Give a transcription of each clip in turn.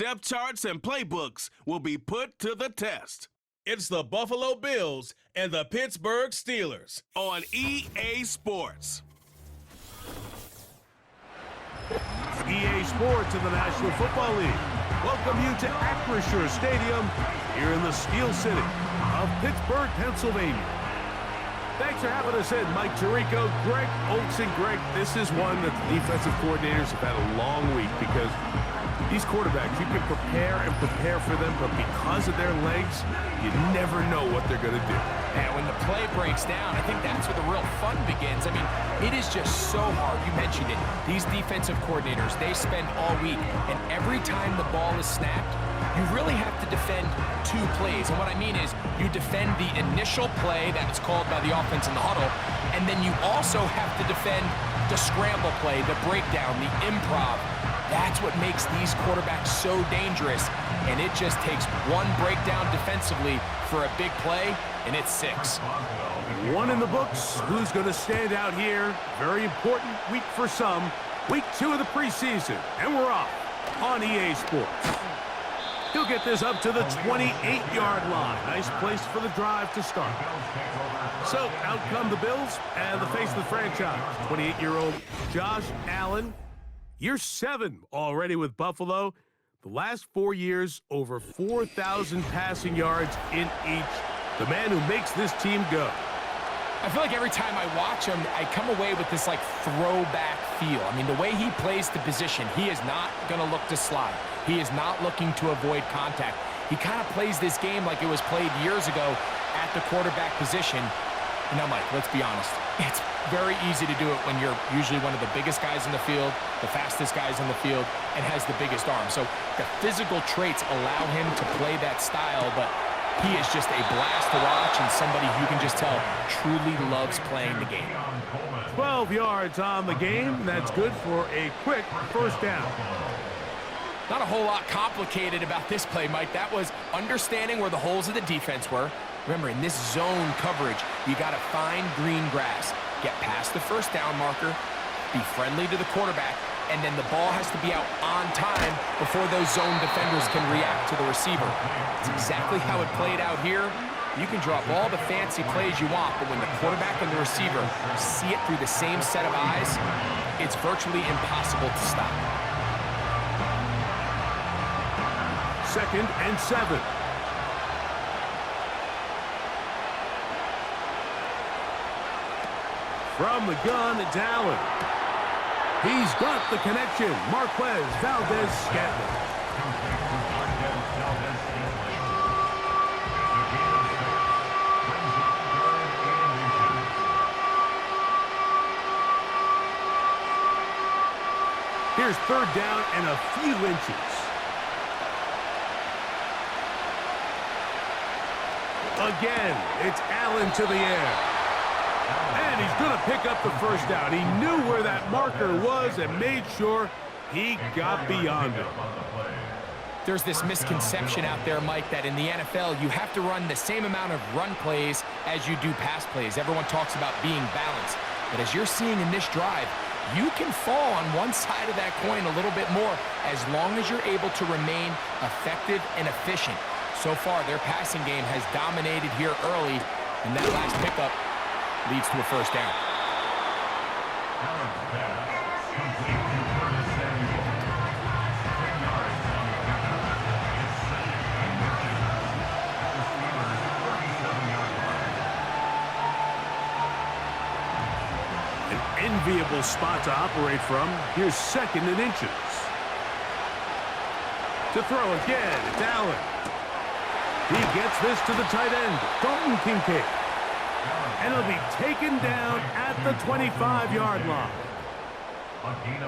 depth charts and playbooks will be put to the test. It's the Buffalo Bills and the Pittsburgh Steelers on EA Sports. EA Sports in the National Football League welcome you to Acrisure Stadium here in the Steel City of Pittsburgh, Pennsylvania. Thanks for having us in, Mike Tirico, Greg Olson. Greg, this is one that the defensive coordinators have had a long week because these quarterbacks, you can prepare and prepare for them, but because of their legs, you never know what they're going to do. And when the play breaks down, I think that's where the real fun begins. I mean, it is just so hard. You mentioned it. These defensive coordinators, they spend all week, and every time the ball is snapped, you really have to defend two plays. And what I mean is you defend the initial play that is called by the offense in the huddle, and then you also have to defend the scramble play, the breakdown, the improv. That's what makes these quarterbacks so dangerous, and it just takes one breakdown defensively for a big play, and it's 6. One in the books. Who's going to stand out here? Very important week for some. Week 2 of the preseason, and we're off on EA Sports. He'll get this up to the 28-yard line. Nice place for the drive to start. So out come the Bills and the face of the franchise, 28-year-old Josh Allen. Year 7 already with Buffalo. The last 4 years, over 4,000 passing yards in each. The man who makes this team go. I feel like every time I watch him, I come away with this, like, throwback feel. I mean, the way he plays the position, he is not going to look to slide. He is not looking to avoid contact. He kind of plays this game like it was played years ago at the quarterback position. And now, Mike, let's be honest. It's very easy to do it when you're usually one of the biggest guys in the field, the fastest guys in the field, and has the biggest arm. So the physical traits allow him to play that style, but he is just a blast to watch and somebody you can just tell truly loves playing the game. 12 yards on the game. That's good for a quick first down. Not a whole lot complicated about this play, Mike. That was understanding where the holes of the defense were. Remember, in this zone coverage, you got to find green grass, get past the first down marker, be friendly to the quarterback, and then the ball has to be out on time before those zone defenders can react to the receiver. It's exactly how it played out here. You can drop all the fancy plays you want, but when the quarterback and the receiver see it through the same set of eyes, it's virtually impossible to stop. 2nd and 7. From the gun, it's Allen. He's got the connection. Marquez Valdez-Scantling. Here's 3rd down and a few inches. Again, it's Allen to the air. And he's going to pick up the first down. He knew where that marker was and made sure he got beyond it. There's this misconception out there, Mike, that in the NFL, you have to run the same amount of run plays as you do pass plays. Everyone talks about being balanced. But as you're seeing in this drive, you can fall on one side of that coin a little bit more as long as you're able to remain effective and efficient. So far, their passing game has dominated here early, and that last pickup leads to a first down. An enviable spot to operate from. Here's 2nd and inches. To throw again, it's Allen. He gets this to the tight end, Dalton Kincaid. And he'll be taken down at the 25-yard line.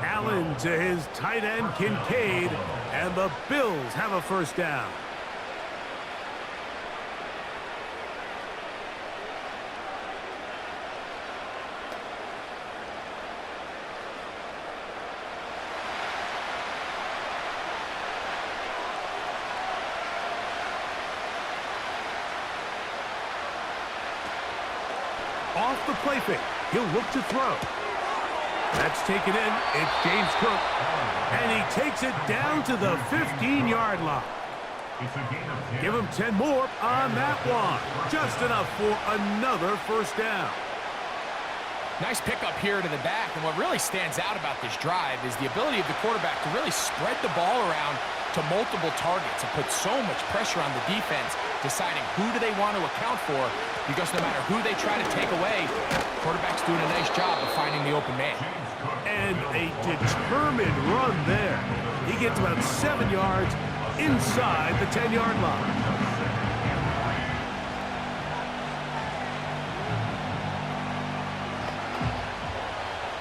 Allen to his tight end, Kincaid, and the Bills have a first down. Off the play fake, he'll look to throw. That's taken in. It's James Cook. And he takes it down to the 15-yard line. Give him 10 more on that one. Just enough for another first down. Nice pickup here to the back, and what really stands out about this drive is the ability of the quarterback to really spread the ball around to multiple targets and put so much pressure on the defense, deciding who do they want to account for, because no matter who they try to take away, quarterback's doing a nice job of finding the open man. And a determined run there. He gets about 7 yards inside the 10-yard line.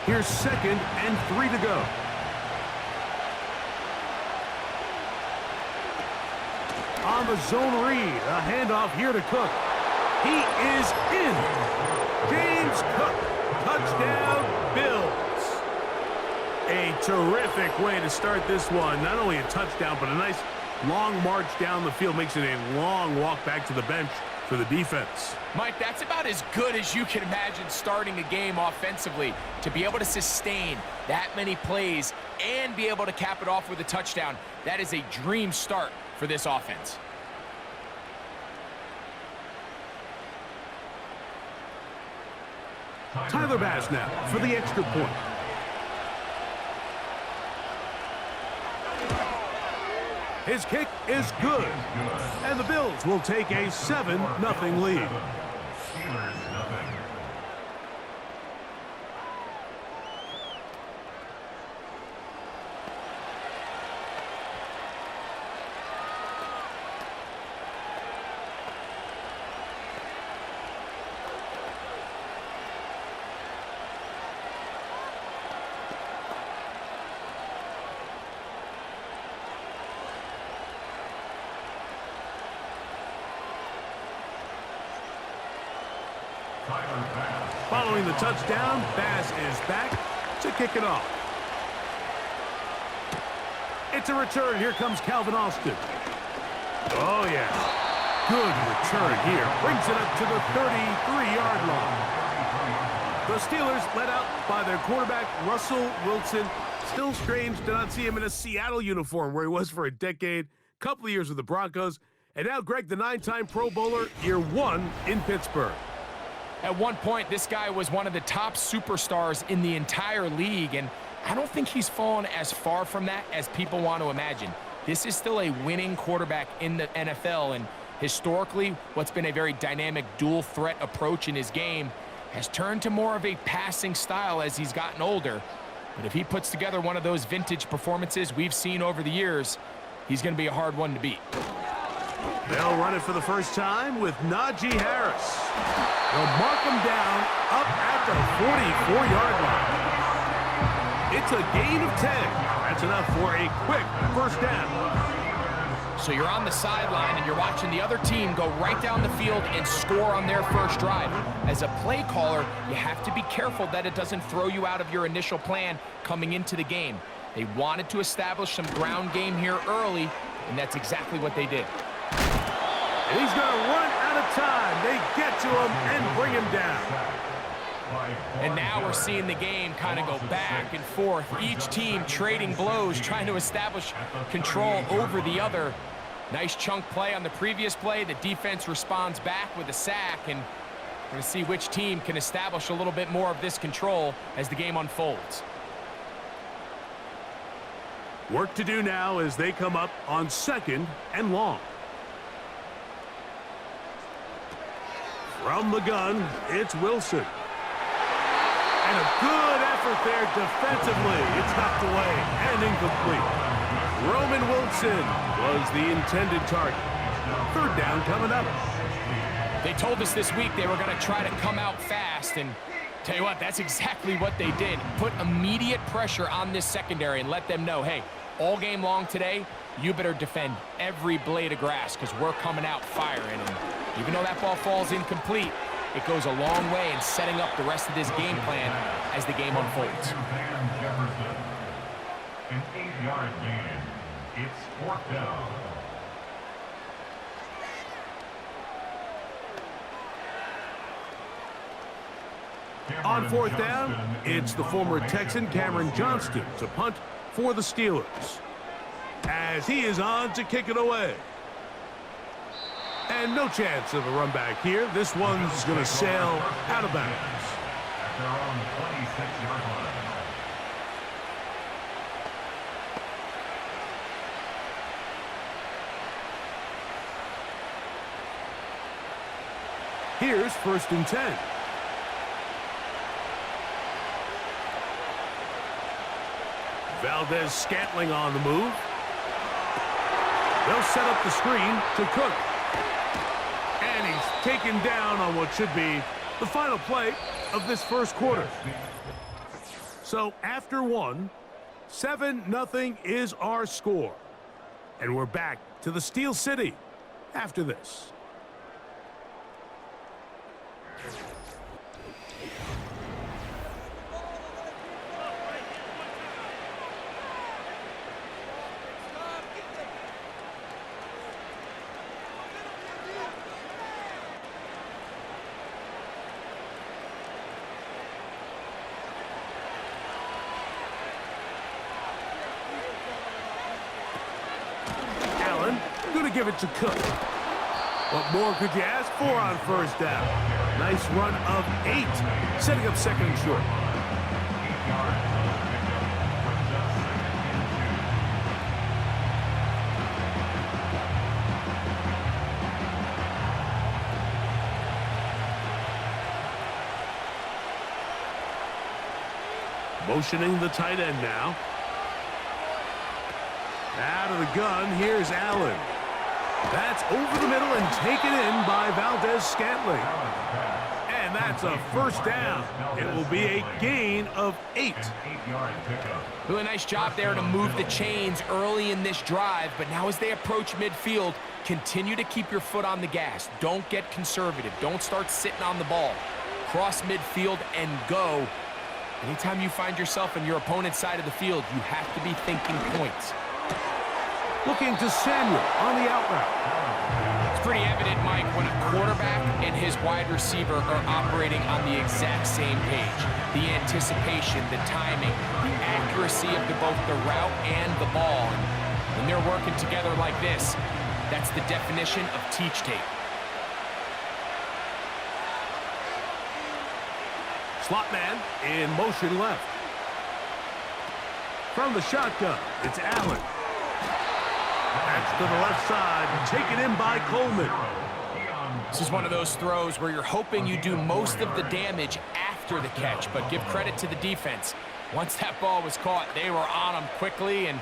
Here's 2nd and 3 to go. On the zone read, a handoff here to Cook. He is in. James Cook, touchdown Bills. A terrific way to start this one. Not only a touchdown, but a nice long march down the field. Makes it a long walk back to the bench for the defense. Mike, that's about as good as you can imagine starting a game offensively. To be able to sustain that many plays and be able to cap it off with a touchdown, that is a dream start for this offense. Tyler Bass now for the extra point. His kick is good. And the Bills will take a 7-0 lead. Following the touchdown, Bass is back to kick it off. It's a return. Here comes Calvin Austin. Oh, yes. Good return here. Brings it up to the 33-yard line. The Steelers led out by their quarterback, Russell Wilson. Still strange to not see him in a Seattle uniform where he was for a decade, couple of years with the Broncos. And now Greg, the 9-time Pro Bowler, year 1 in Pittsburgh. At one point, this guy was one of the top superstars in the entire league, and I don't think he's fallen as far from that as people want to imagine. This is still a winning quarterback in the NFL, and historically, what's been a very dynamic dual-threat approach in his game has turned to more of a passing style as he's gotten older. But if he puts together one of those vintage performances we've seen over the years, he's going to be a hard one to beat. They'll run it for the first time with Najee Harris. They'll mark him down up at the 44-yard line. It's a gain of 10. That's enough for a quick first down. So you're on the sideline and you're watching the other team go right down the field and score on their first drive. As a play caller, you have to be careful that it doesn't throw you out of your initial plan coming into the game. They wanted to establish some ground game here early, and that's exactly what they did. And he's going to run out of time. They get to him and bring him down. And now we're seeing the game kind of go back and forth. Each team trading blows, trying to establish control over the other. Nice chunk play on the previous play. The defense responds back with a sack, and we're going to see which team can establish a little bit more of this control as the game unfolds. Work to do now as they come up on 2nd and long. From the gun, it's Wilson. And a good effort there defensively. It's knocked away and incomplete. Roman Wilson was the intended target. 3rd down coming up. They told us this week they were going to try to come out fast, and tell you what, that's exactly what they did. Put immediate pressure on this secondary and let them know, hey, all game long today, you better defend every blade of grass because we're coming out firing. And even though that ball falls incomplete, it goes a long way in setting up the rest of this game plan as the game unfolds. An 8-yard gain. It's 4th down. On fourth down, it's the former Texan Cameron Johnston to punt for the Steelers. As he is on to kick it away. And no chance of a run back here. This one's going to sail out of bounds. At their own 26-yard line. Here's 1st and 10. Valdez-Scantling on the move. They'll set up the screen to Cook. And he's taken down on what should be the final play of this first quarter. So after one, 7-0 is our score. And we're back to the Steel City after this. Give it to Cook. What more could you ask for on first down? Nice run of 8, setting up 2nd and short. 8 yards on the pickup, brings up 2nd and 2. Motioning the tight end now. Out of the gun, here's Allen. That's over the middle and taken in by Valdez-Scantling. And that's a first down. It will be a gain of 8. An 8-yard pickup. Doing a nice job there to move the chains early in this drive, but now as they approach midfield, continue to keep your foot on the gas. Don't get conservative. Don't start sitting on the ball. Cross midfield and go. Anytime you find yourself on your opponent's side of the field, you have to be thinking points. Looking to Samuel on the out route. It's pretty evident, Mike, when a quarterback and his wide receiver are operating on the exact same page. The anticipation, the timing, the accuracy of both the route and the ball. And when they're working together like this, that's the definition of teach tape. Slot man in motion left. From the shotgun, it's Allen. That's to the left side, taken in by Coleman. This is one of those throws where you're hoping you do most of the damage after the catch, but give credit to the defense. Once that ball was caught, they were on him quickly, and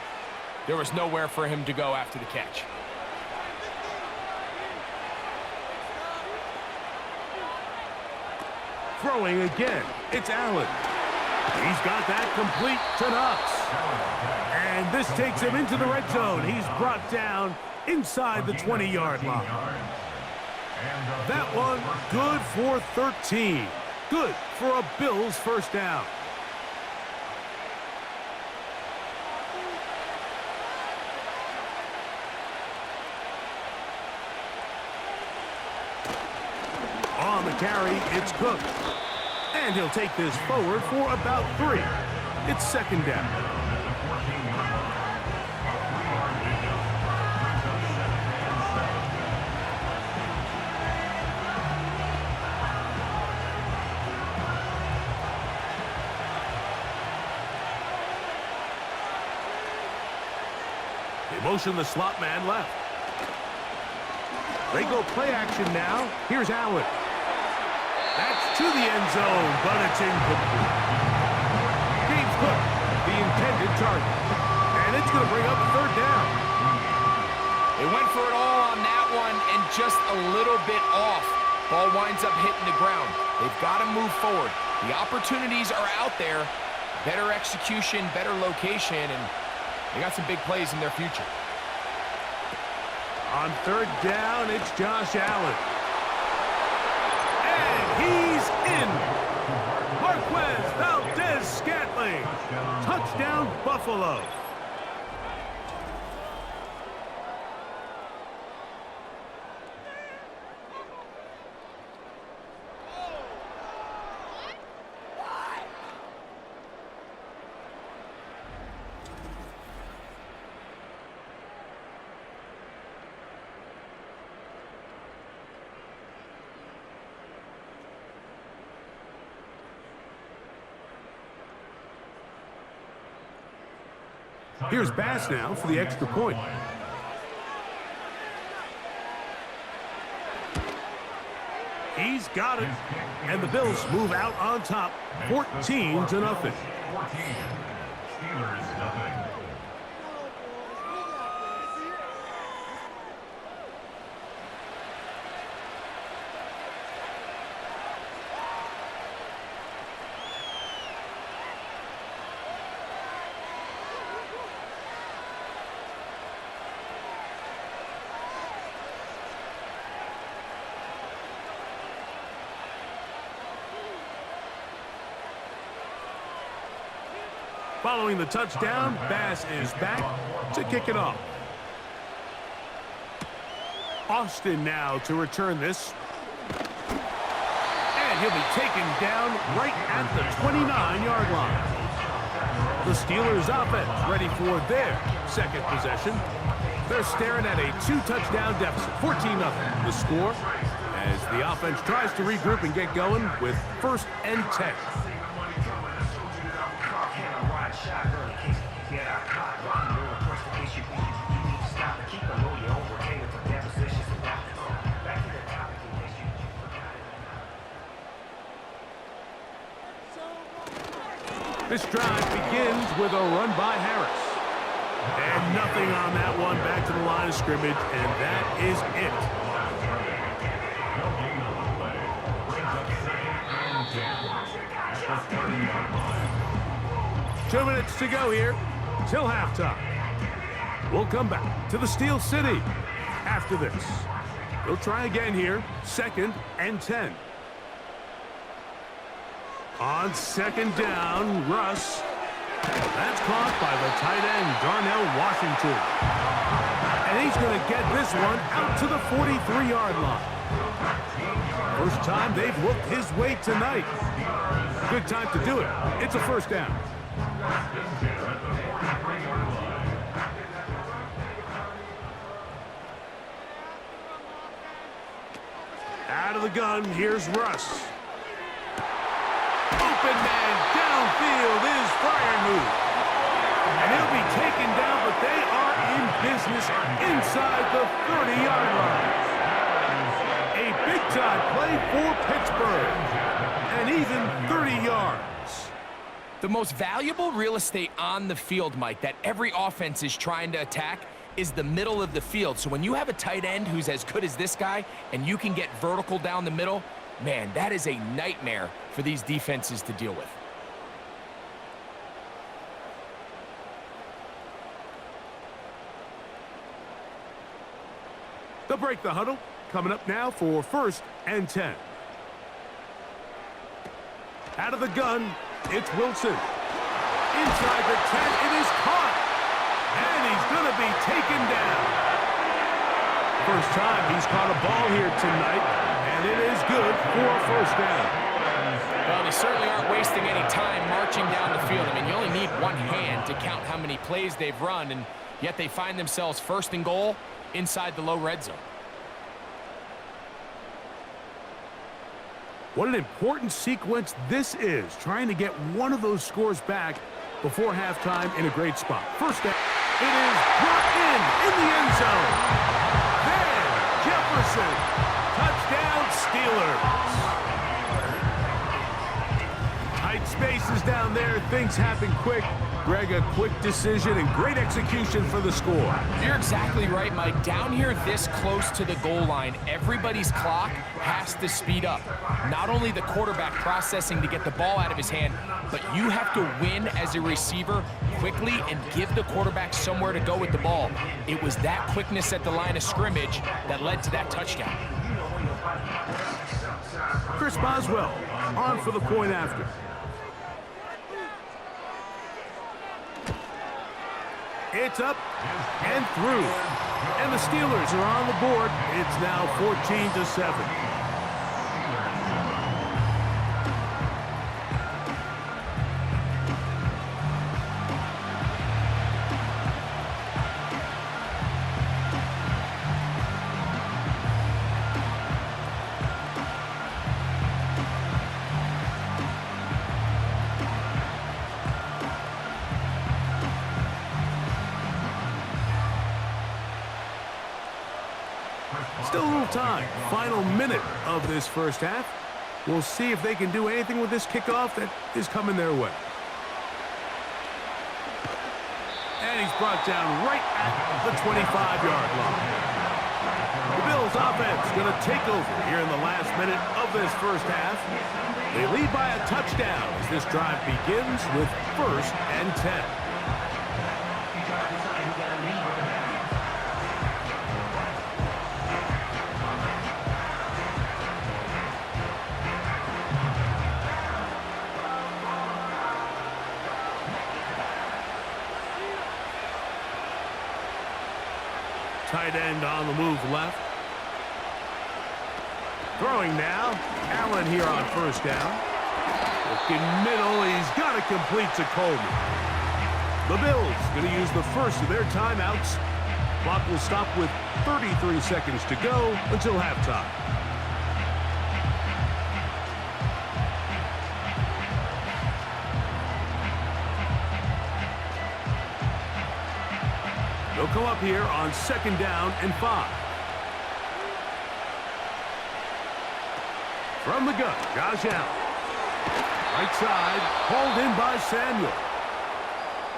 there was nowhere for him to go after the catch. Throwing again, it's Allen. He's got that complete to Knox. And this takes him into the red zone. He's brought down inside the 20-yard line. That one good for 13. Good for a Bills first down. On the carry, it's Cook. And he'll take this forward for about 3. It's 2nd down. They motion the slot man left. They go play action now. Here's Allen. That's to the end zone, but it's incomplete. James Cook, the intended target. And it's going to bring up 3rd down. They went for it all on that one and just a little bit off. Ball winds up hitting the ground. They've got to move forward. The opportunities are out there. Better execution, better location, and they got some big plays in their future. On 3rd down, it's Josh Allen. And he's in. Marquez Valdez-Scantling. Touchdown, Buffalo. Here's Bass now for the extra point. He's got it. And the Bills move out on top, 14-0. 14. Steelers, nothing. Following the touchdown, Bass is back to kick it off. Austin now to return this. And he'll be taken down right at the 29-yard line. The Steelers offense ready for their second possession. They're staring at a 2-touchdown deficit, 14-0 the score, as the offense tries to regroup and get going with 1st and 10. This drive begins with a run by Harris. And nothing on that one, back to the line of scrimmage, and that is it. 2 minutes to go here till halftime. We'll come back to the Steel City after this. They'll try again here, 2nd and 10. On 2nd down, Russ. That's caught by the tight end, Darnell Washington. And he's going to get this one out to the 43-yard line. First time they've looked his way tonight. Good time to do it. It's a 1st down. Out of the gun, here's Russ. Open man downfield is Fryermuth. And he'll be taken down, but they are in business inside the 30-yard line. A big-time play for Pittsburgh. And even 30 yards. The most valuable real estate on the field, Mike, that every offense is trying to attack is the middle of the field. So when you have a tight end who's as good as this guy and you can get vertical down the middle, man, that is a nightmare for these defenses to deal with. They'll break the huddle. Coming up now for 1st and 10. Out of the gun, it's Wilson. Inside the 10, it is caught. And he's going to be taken down. First time he's caught a ball here tonight, and it is good for a 1st down. Well, they certainly aren't wasting any time marching down the field. I mean, you only need one hand to count how many plays they've run, and yet they find themselves 1st and goal inside the low red zone. What an important sequence this is, trying to get one of those scores back before halftime in a great spot. 1st down. It is brought in the end zone. There, Jefferson. Touchdown, Steelers. Tight spaces down there. Things happen quick. Greg, a quick decision and great execution for the score. You're exactly right, Mike. Down here this close to the goal line, everybody's clock has to speed up. Not only the quarterback processing to get the ball out of his hand, but you have to win as a receiver quickly and give the quarterback somewhere to go with the ball. It was that quickness at the line of scrimmage that led to that touchdown. Chris Boswell on for the point after. It's up and through. And the Steelers are on the board. It's now 14-7. Still a little time. Final minute of this first half. We'll see if they can do anything with this kickoff that is coming their way. And he's brought down right at the 25-yard line. The Bills offense going to take over here in the last minute of this first half. They lead by a touchdown as this drive begins with 1st and 10. Tight end on the move left. Throwing now. Allen here on 1st down. Looking middle. He's got to complete to Coleman. The Bills going to use the first of their timeouts. Clock will stop with 33 seconds to go until halftime. They'll come up here on 2nd down and 5. From the gun, Josh Allen. Right side, hauled in by Samuel.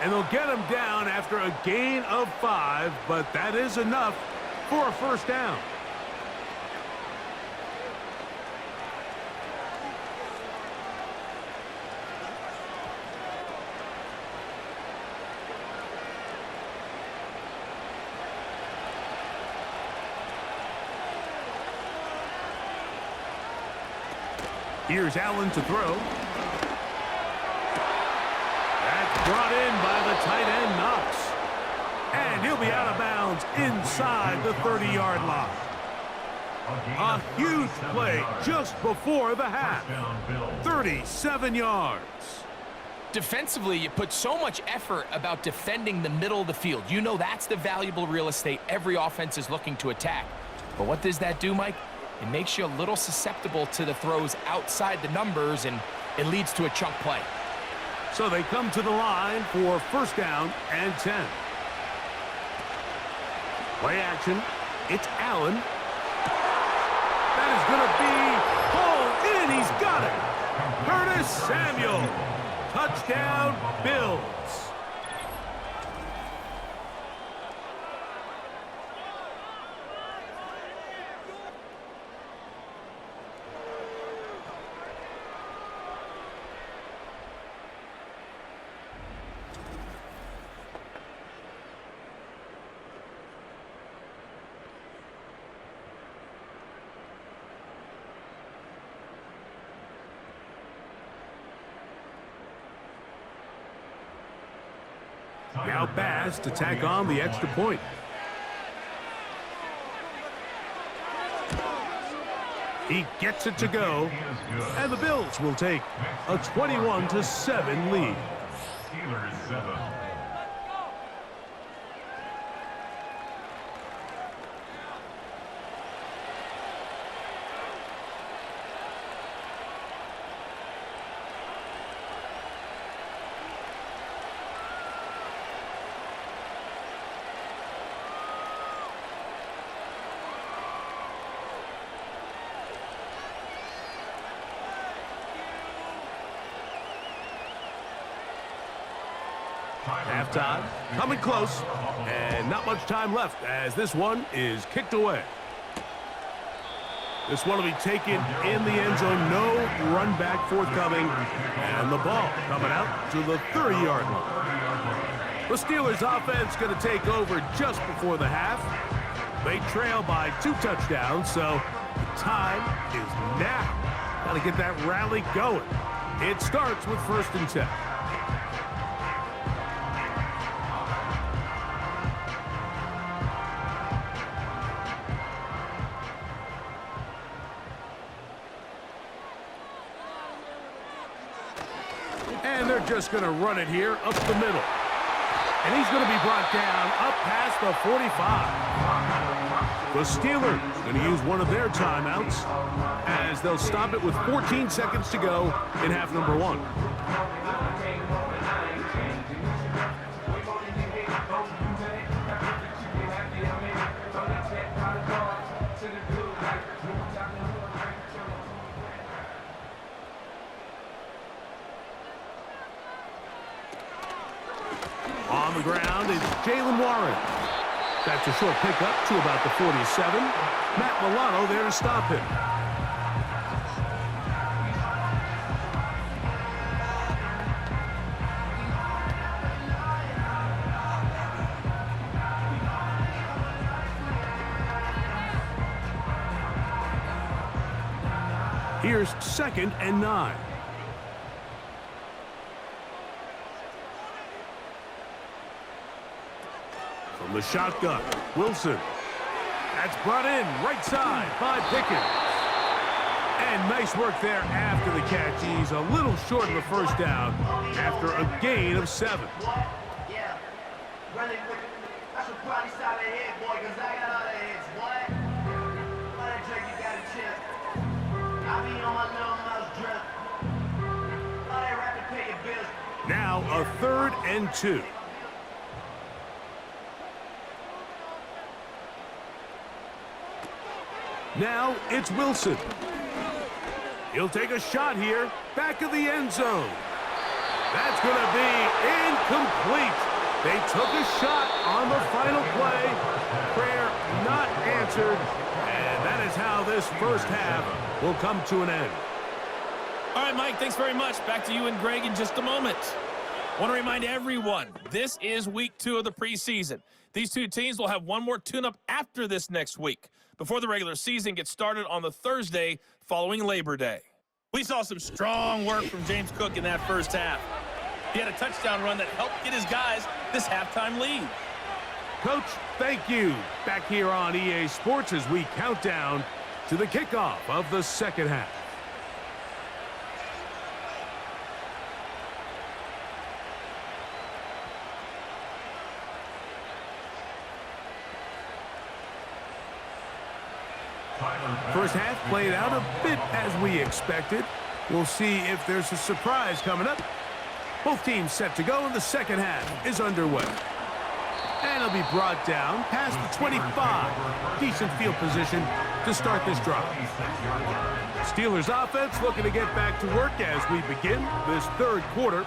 And they'll get him down after a gain of 5, but that is enough for a 1st down. Here's Allen to throw. That's brought in by the tight end, Knox. And he'll be out of bounds inside the 30-yard line. A huge play just before the half. 37 yards. Defensively, you put so much effort about defending the middle of the field. You know that's the valuable real estate every offense is looking to attack. But what does that do, Mike? It makes you a little susceptible to the throws outside the numbers, and it leads to a chunk play. So they come to the line for 1st down and 10. Play action. It's Allen. That is going to be hauled in. He's got it. Curtis Samuel. Touchdown, Bills. Now Bass to tack on the extra point. He gets it to go, and the Bills will take a 21-7 lead. Steelers 7. Halftime, coming close, and not much time left as this one is kicked away. This one will be taken in the end zone. No run back forthcoming, and the ball coming out to the 30-yard line. The Steelers offense going to take over just before the half. They trail by 2 touchdowns, so the time is now. Got to get that rally going. It starts with 1st and 10. And they're just going to run it here up the middle. And he's going to be brought down up past the 45. The Steelers going to use one of their timeouts as they'll stop it with 14 seconds to go in half number 1. the ground is Jalen Warren. That's a short pickup to about the 47. Matt Milano there to stop him. Here's 2nd and 9. From the shotgun, Wilson. That's brought in right side by Pickens. And nice work there after the catch. He's a little short of the first down after a gain of 7. Yeah. Really, I should probably stop that head, boy, because I got other heads, boy. Why that drink you got a chip? I mean on my little mouse drip. Why that rapid pay your bills? Now a 3rd and 2. Now it's Wilson. He'll take a shot here, back of the end zone. That's going to be incomplete. They took a shot on the final play. Prayer not answered. And that is how this first half will come to an end. All right, Mike, thanks very much. Back to you and Greg in just a moment. I want to remind everyone, this is week 2 of the preseason. These two teams will have one more tune-up after this next week, before the regular season gets started on the Thursday following Labor Day. We saw some strong work from James Cook in that first half. He had a touchdown run that helped get his guys this halftime lead. Coach, thank you. Back here on EA Sports as we count down to the kickoff of the second half. First half played out a bit as we expected. We'll see if there's a surprise coming up. Both teams set to go, and the second half is underway. And it'll be brought down past the 25. Decent field position to start this drive. Steelers offense looking to get back to work as we begin this third quarter.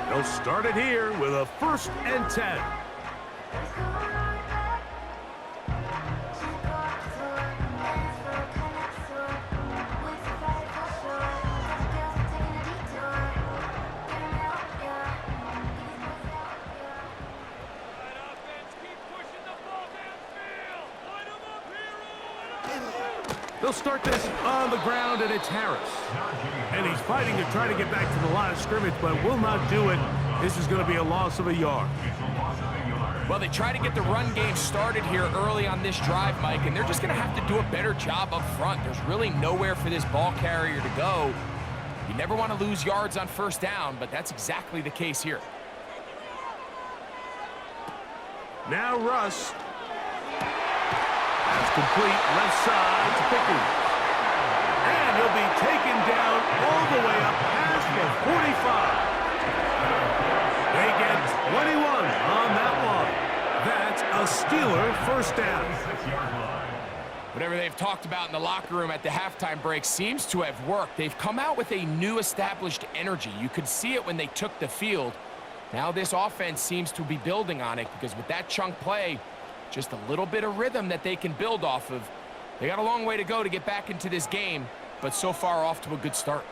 They'll start it here with a 1st and 10. They'll start this on the ground, and it's Harris. And he's fighting to try to get back to the line of scrimmage, but will not do it. This is going to be a loss of a yard. Well, they try to get the run game started here early on this drive, Mike, and they're just going to have to do a better job up front. There's really nowhere for this ball carrier to go. You never want to lose yards on first down, but that's exactly the case here. Now Russ. That's complete left side to Pickens. And he'll be taken down all the way up past the 45. They get 21 on that one. That's a Steeler first down. Whatever they've talked about in the locker room at the halftime break seems to have worked. They've come out with a new established energy. You could see it when they took the field. Now this offense seems to be building on it, because with that chunk play, just a little bit of rhythm that they can build off of. They got a long way to go to get back into this game, but so far off to a good start.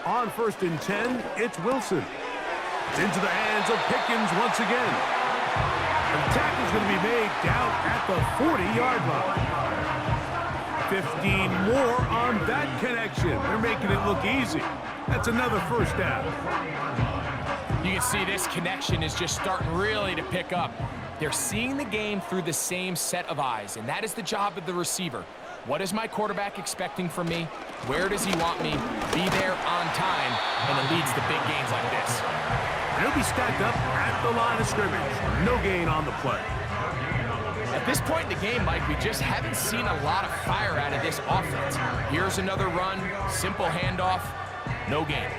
On 1st and 10, it's Wilson. It's into the hands of Pickens once again. The tackle's going to be made down at the 40-yard line. 15 more on that connection. They're making it look easy. That's another first down. You can see this connection is just starting really to pick up. They're seeing the game through the same set of eyes, and that is the job of the receiver. What is my quarterback expecting from me? Where does he want me? Be there on time, and it leads to big games like this. They'll be stacked up at the line of scrimmage. No gain on the play. At this point in the game, Mike, we just haven't seen a lot of fire out of this offense. Here's another run, simple handoff, no gain.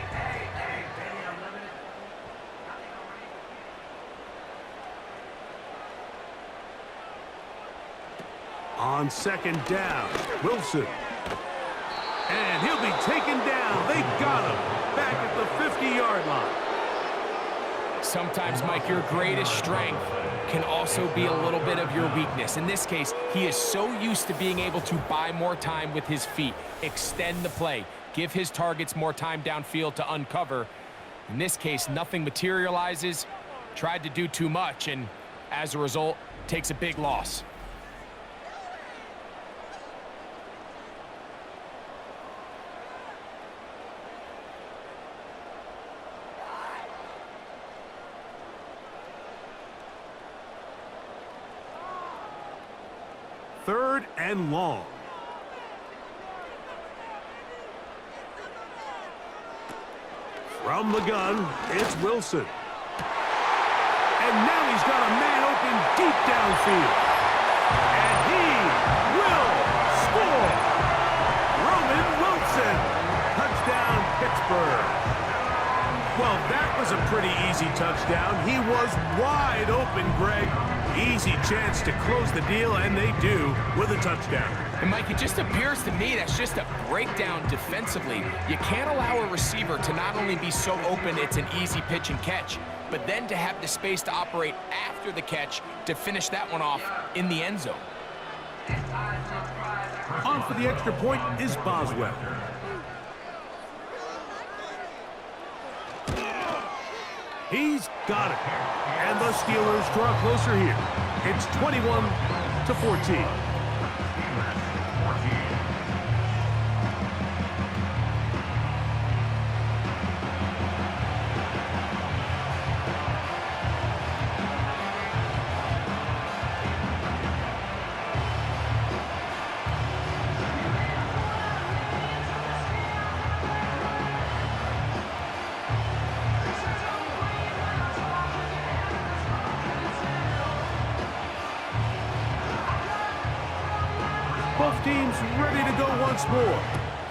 On 2nd down, Wilson. And he'll be taken down. They got him back at the 50-yard line. Sometimes, Mike, your greatest strength can also be a little bit of your weakness. In this case, he is so used to being able to buy more time with his feet, extend the play, give his targets more time downfield to uncover. In this case, nothing materializes, tried to do too much, and as a result, takes a big loss. Third and long. From the gun, it's Wilson. And now he's got a man open deep downfield. And he will score. Roman Wilson. Touchdown, Pittsburgh. Well, that was a pretty easy touchdown. He was wide open, Greg. Easy chance to close the deal, and they do with a touchdown. And, Mike, it just appears to me that's just a breakdown defensively. You can't allow a receiver to not only be so open it's an easy pitch and catch, but then to have the space to operate after the catch to finish that one off in the end zone. On for the extra point is Boswell. He's got it. And the Steelers draw closer here. It's 21-14. Both teams ready to go once more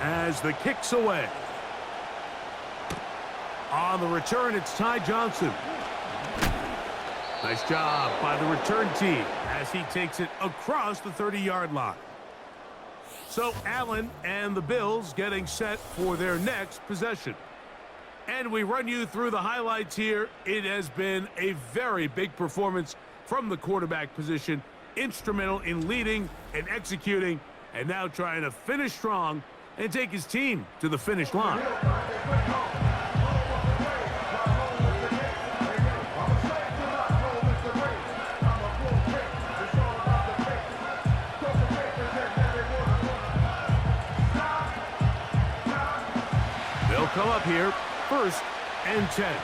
as the kick's away. On the return, it's Ty Johnson. Nice job by the return team as he takes it across the 30-yard line. So Allen and the Bills getting set for their next possession. And we run you through the highlights here. It has been a very big performance from the quarterback position. Instrumental in leading and executing, and now trying to finish strong and take his team to the finish line. They'll come up here, 1st and 10.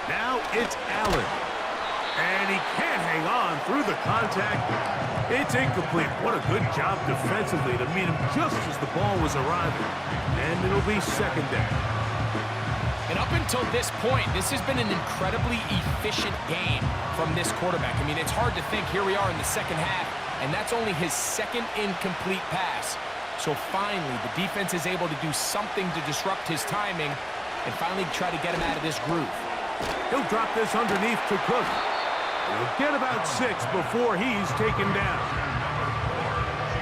Now it's Allen. And he can't hang on through the contact. It's incomplete. What a good job defensively to meet him just as the ball was arriving. And it'll be 2nd down. And up until this point, this has been an incredibly efficient game from this quarterback. I mean, it's hard to think here we are in the second half, and that's only his 2nd incomplete pass. So finally, the defense is able to do something to disrupt his timing and finally try to get him out of this groove. He'll drop this underneath to Cook. He'll get about 6 before he's taken down.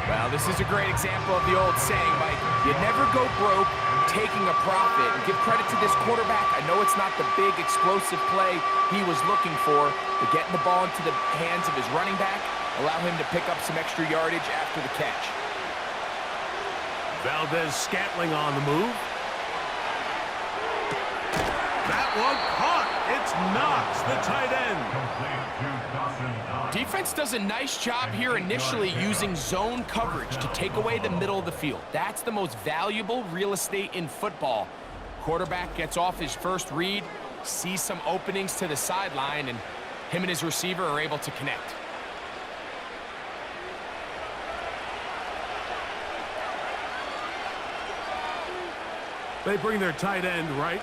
Well, this is a great example of the old saying, Mike. You never go broke taking a profit. And give credit to this quarterback. I know it's not the big explosive play he was looking for, but getting the ball into the hands of his running back, allow him to pick up some extra yardage after the catch. Valdez-Scantling on the move. That one caught. It's Knox, the tight end. Defense does a nice job here initially using zone coverage to take away the middle of the field. That's the most valuable real estate in football. Quarterback gets off his first read, sees some openings to the sideline, and him and his receiver are able to connect. They bring their tight end right.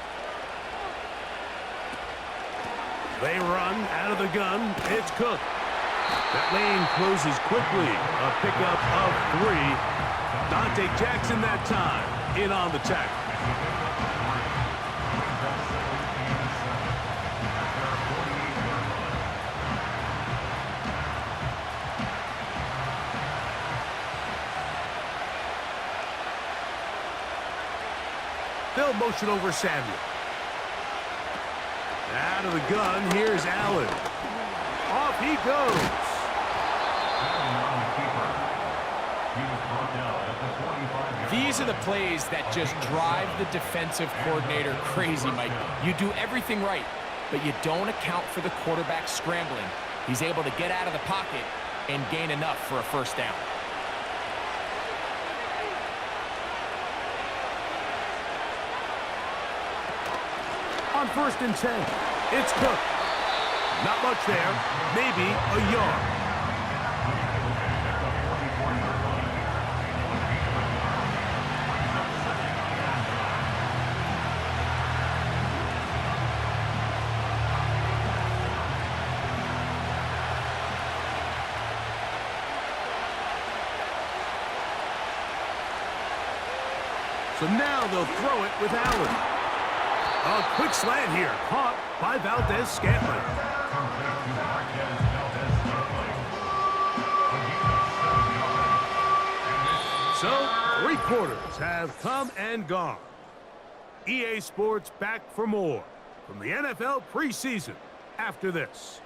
They run out of the gun. It's Cook. That lane closes quickly. A pickup of 3. Dante Jackson that time in on the tackle. They'll motion over Samuel. Out of the gun, here's Allen. Off he goes. These are the plays that just drive the defensive coordinator crazy, Mike. You do everything right, but you don't account for the quarterback scrambling. He's able to get out of the pocket and gain enough for a first down. On 1st and 10, it's Cook. Not much there, maybe a yard. So now they'll throw it with Allen. A quick slant here, caught by Valdez-Scantling. So, 3 quarters have come and gone. EA Sports back for more from the NFL preseason after this.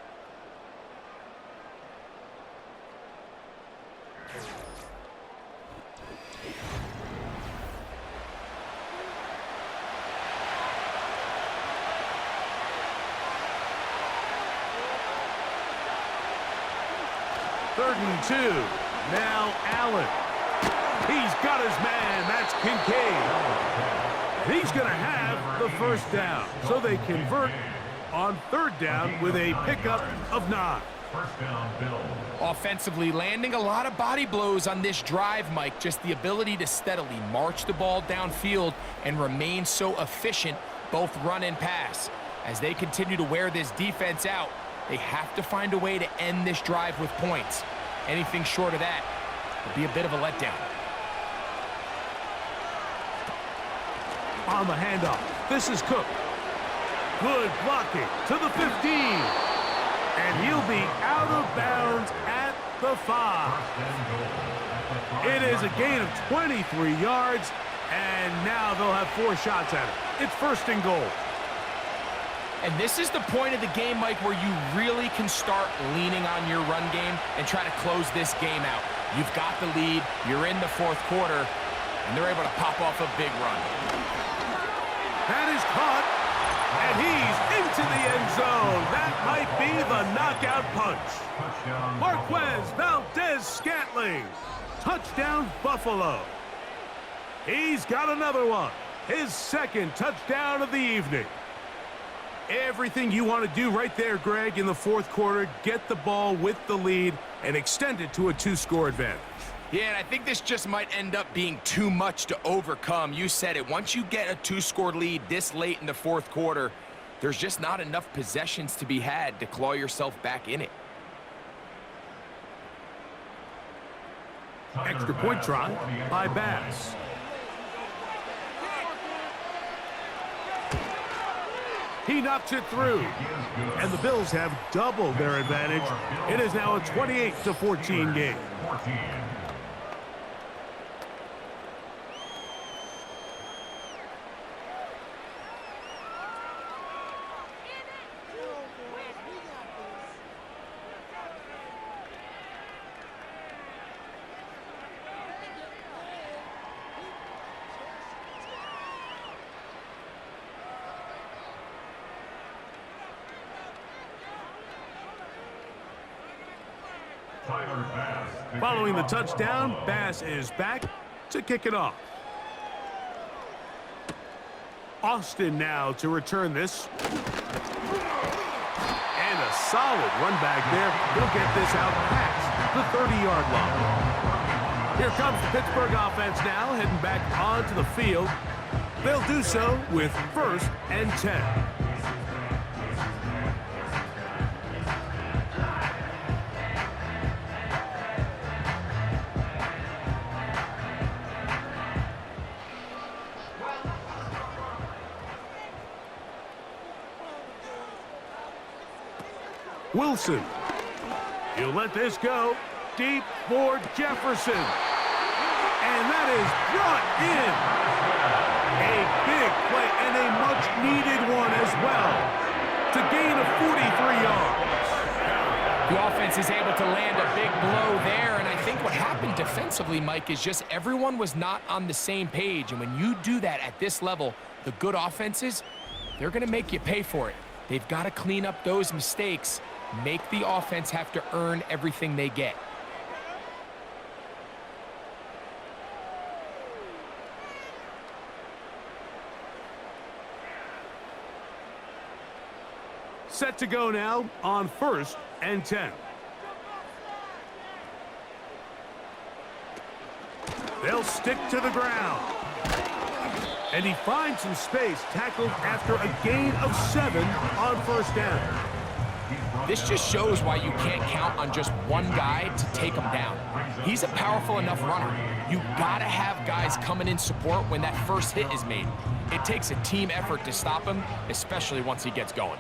Third and 2. Now Allen. He's got his man. That's Kincaid. He's going to have the first down. So they convert on 3rd down with a pickup of 9. First down, Bill. Offensively, landing a lot of body blows on this drive, Mike. Just the ability to steadily march the ball downfield and remain so efficient, both run and pass. As they continue to wear this defense out, they have to find a way to end this drive with points. Anything short of that would be a bit of a letdown. On the handoff, this is Cook. Good blocking to the 15. And he'll be out of bounds at the 5. It is a gain of 23 yards, and now they'll have 4 shots at it. It's 1st and goal. And this is the point of the game, Mike, where you really can start leaning on your run game and try to close this game out. You've got the lead, you're in the 4th quarter, and they're able to pop off a big run. That is caught, and he's into the end zone. That might be the knockout punch. Marquez Valdez-Scantling. Touchdown, Buffalo. He's got another one. His 2nd touchdown of the evening. Everything you want to do right there, Greg, in the 4th quarter, get the ball with the lead and extend it to a 2-score advantage. Yeah, and I think this just might end up being too much to overcome. You said it. Once you get a 2-score lead this late in the 4th quarter, there's just not enough possessions to be had to claw yourself back in it. Extra point try by Bass. He knocks it through, and the Bills have doubled their advantage. It is now a 28-14 game. Following the touchdown, Bass is back to kick it off. Austin now to return this. And a solid run back there. He'll get this out past the 30-yard line. Here comes the Pittsburgh offense now, heading back onto the field. They'll do so with 1st and 10. Wilson. He'll let this go. Deep for Jefferson. And that is brought in. A big play and a much-needed one as well to gain a 43 yards. The offense is able to land a big blow there, and I think what happened defensively, Mike, is just everyone was not on the same page, and when you do that at this level, the good offenses, they're going to make you pay for it. They've got to clean up those mistakes, make the offense have to earn everything they get. Set to go now on 1st and 10. They'll stick to the ground. And he finds some space, tackled after a gain of 7 on 1st down. This just shows why you can't count on just one guy to take him down. He's a powerful enough runner. You gotta have guys coming in support when that first hit is made. It takes a team effort to stop him, especially once he gets going.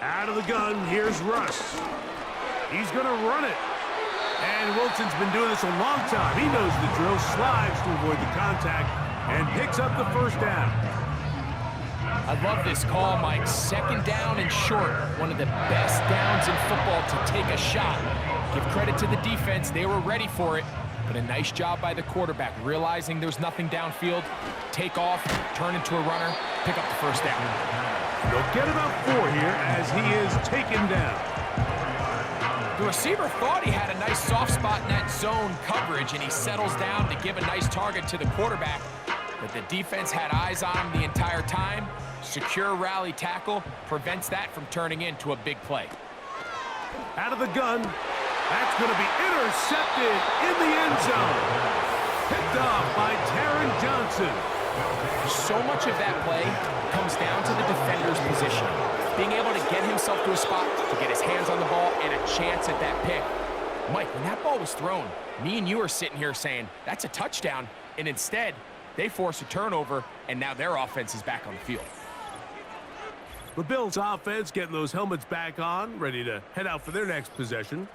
Out of the gun, here's Russ. He's going to run it. And Wilson's been doing this a long time. He knows the drill, slides to avoid the contact, and picks up the 1st down. I love this call, Mike. 2nd down and short. One of the best downs in football to take a shot. Give credit to the defense. They were ready for it. But a nice job by the quarterback, realizing there's nothing downfield. Take off, turn into a runner, pick up the 1st down. They'll get about 4 here as he is taken down. The receiver thought he had a nice soft spot in that zone coverage, and he settles down to give a nice target to the quarterback. But the defense had eyes on him the entire time. Secure rally tackle prevents that from turning into a big play. Out of the gun. That's going to be intercepted in the end zone. Picked off by Taron Johnson. So much of that play comes down to the defender's position. Being able to get himself to a spot, to get his hands on the ball, and a chance at that pick. Mike, when that ball was thrown, me and you are sitting here saying, that's a touchdown, and instead, they force a turnover, and now their offense is back on the field. The Bills offense getting those helmets back on, ready to head out for their next possession.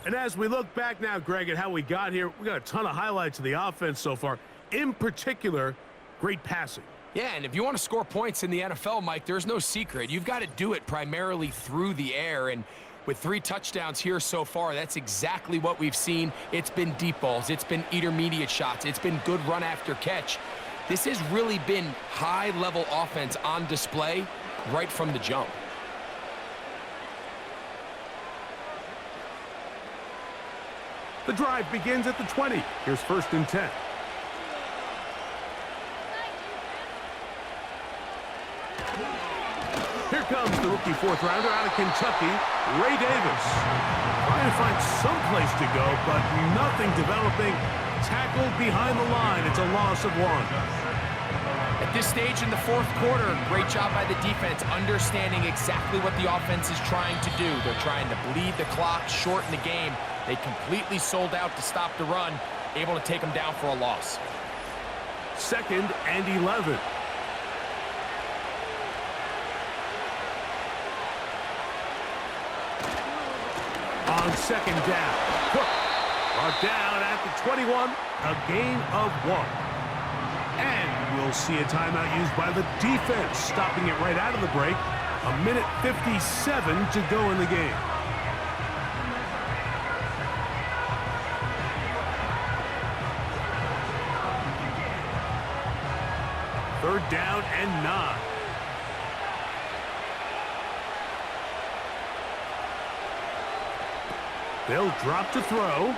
And as we look back now, Greg, at how we got here, we got a ton of highlights of the offense so far. In particular, great passing. Yeah, and if you want to score points in the NFL, Mike, there's no secret. You've got to do it primarily through the air, and with 3 touchdowns here so far, that's exactly what we've seen. It's been deep balls. It's been intermediate shots. It's been good run after catch. This has really been high-level offense on display right from the jump. The drive begins at the 20. Here's 1st and 10. Here comes the rookie 4th rounder out of Kentucky, Ray Davis. Trying to find some place to go, but nothing developing. Tackled behind the line. It's a loss of 1. At this stage in the 4th quarter, great job by the defense, understanding exactly what the offense is trying to do. They're trying to bleed the clock, shorten the game. They completely sold out to stop the run, able to take them down for a loss. 2nd and 11. On 2nd down, Cook brought down at the 21, a gain of 1. And we'll see a timeout used by the defense, stopping it right out of the break. 1:57 to go in the game. Third down and 9. They'll drop to throw.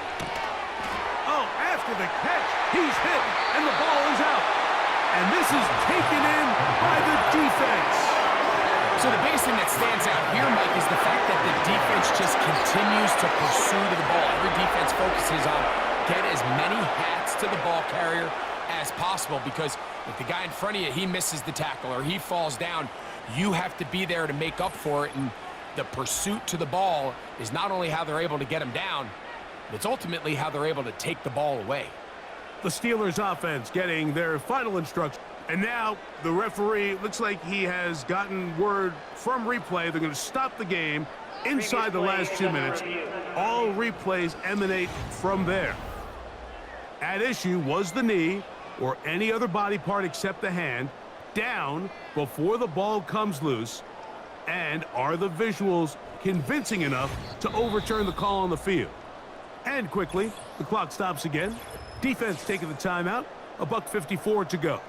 Oh, after the catch, he's hit, and the ball is out. And this is taken in by the defense. So the biggest thing that stands out here, Mike, is the fact that the defense just continues to pursue the ball. Every defense focuses on get as many hats to the ball carrier as possible, because if the guy in front of you, he misses the tackle or he falls down, you have to be there to make up for it. And the pursuit to the ball is not only how they're able to get him down, but it's ultimately how they're able to take the ball away. The Steelers offense getting their final instruction. And now the referee, looks like he has gotten word from replay. They're going to stop the game inside the last 2 minutes. All replays emanate from there. At issue was the knee. or any other body part except the hand down before the ball comes loose? And are the visuals convincing enough to overturn the call on the field? And quickly, the clock stops again. Defense taking the timeout. $1:54 to go.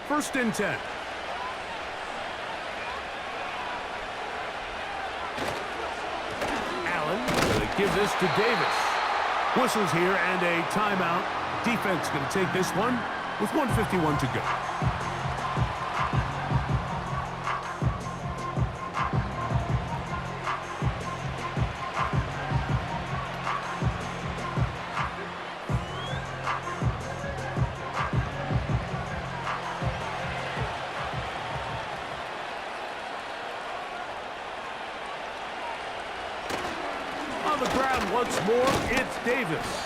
First and 10. Allen going to give this to Davis. Whistles here and a timeout. Defense going to take this one with 1:51 to go. On the ground once more, it's Davis.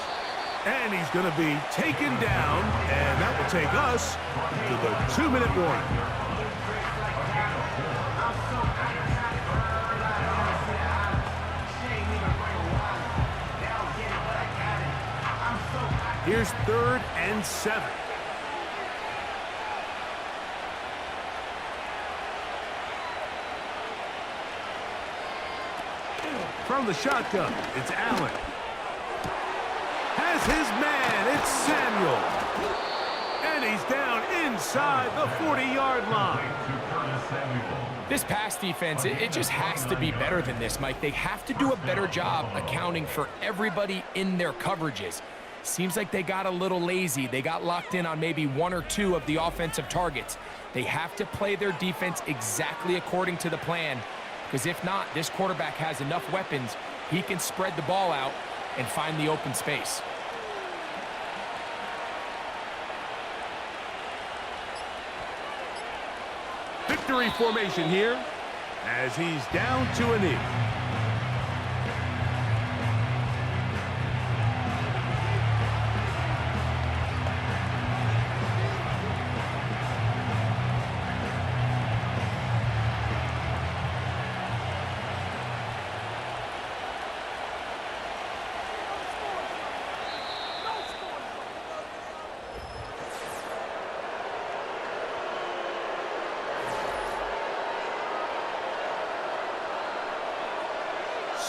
And he's going to be taken down, and that will take us to the 2-minute warning. Here's 3rd and 7. From the shotgun, it's Allen. Has his man, it's Samuel. And he's down inside the 40-yard line. This pass defense, it just has to be better than this, Mike. They have to do a better job accounting for everybody in their coverages. Seems like they got a little lazy. They got locked in on maybe 1 or 2 of the offensive targets. They have to play their defense exactly according to the plan, because if not, this quarterback has enough weapons. He can spread the ball out and find the open space. Victory formation here as he's down to a knee.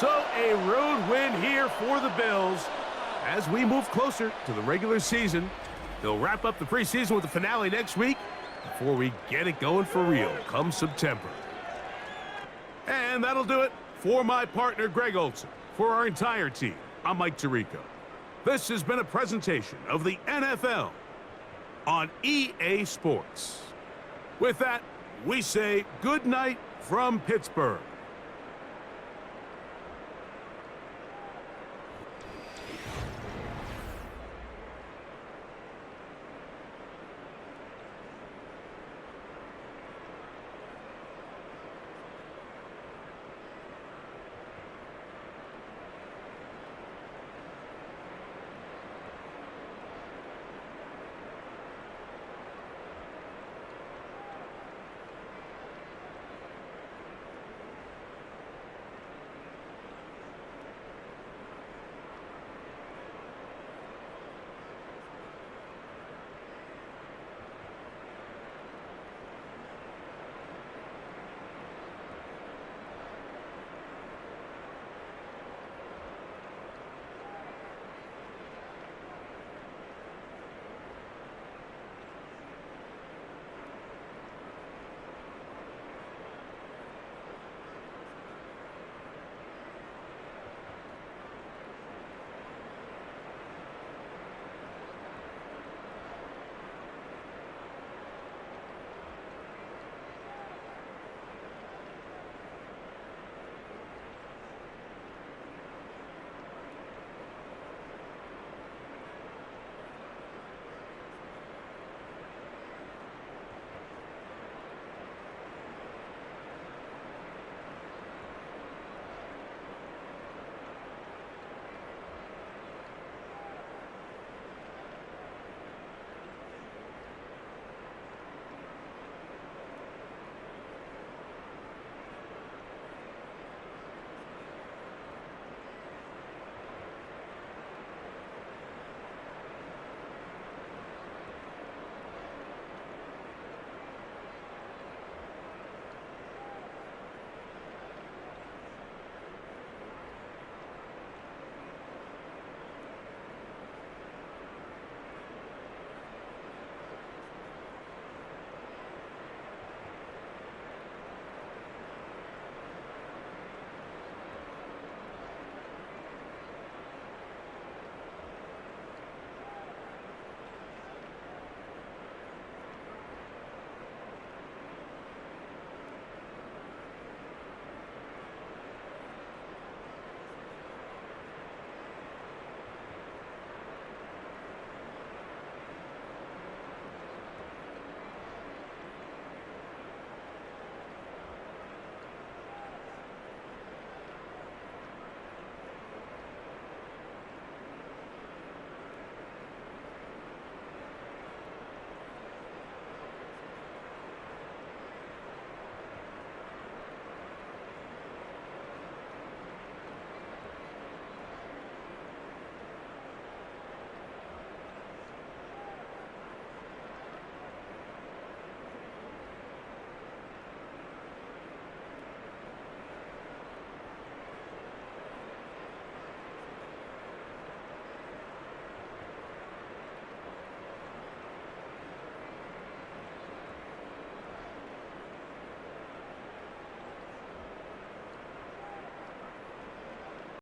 So a road win here for the Bills. As we move closer to the regular season, they'll wrap up the preseason with the finale next week before we get it going for real come September. And that'll do it for my partner, Greg Olson. For our entire team, I'm Mike Tirico. This has been a presentation of the NFL on EA Sports. With that, we say good night from Pittsburgh.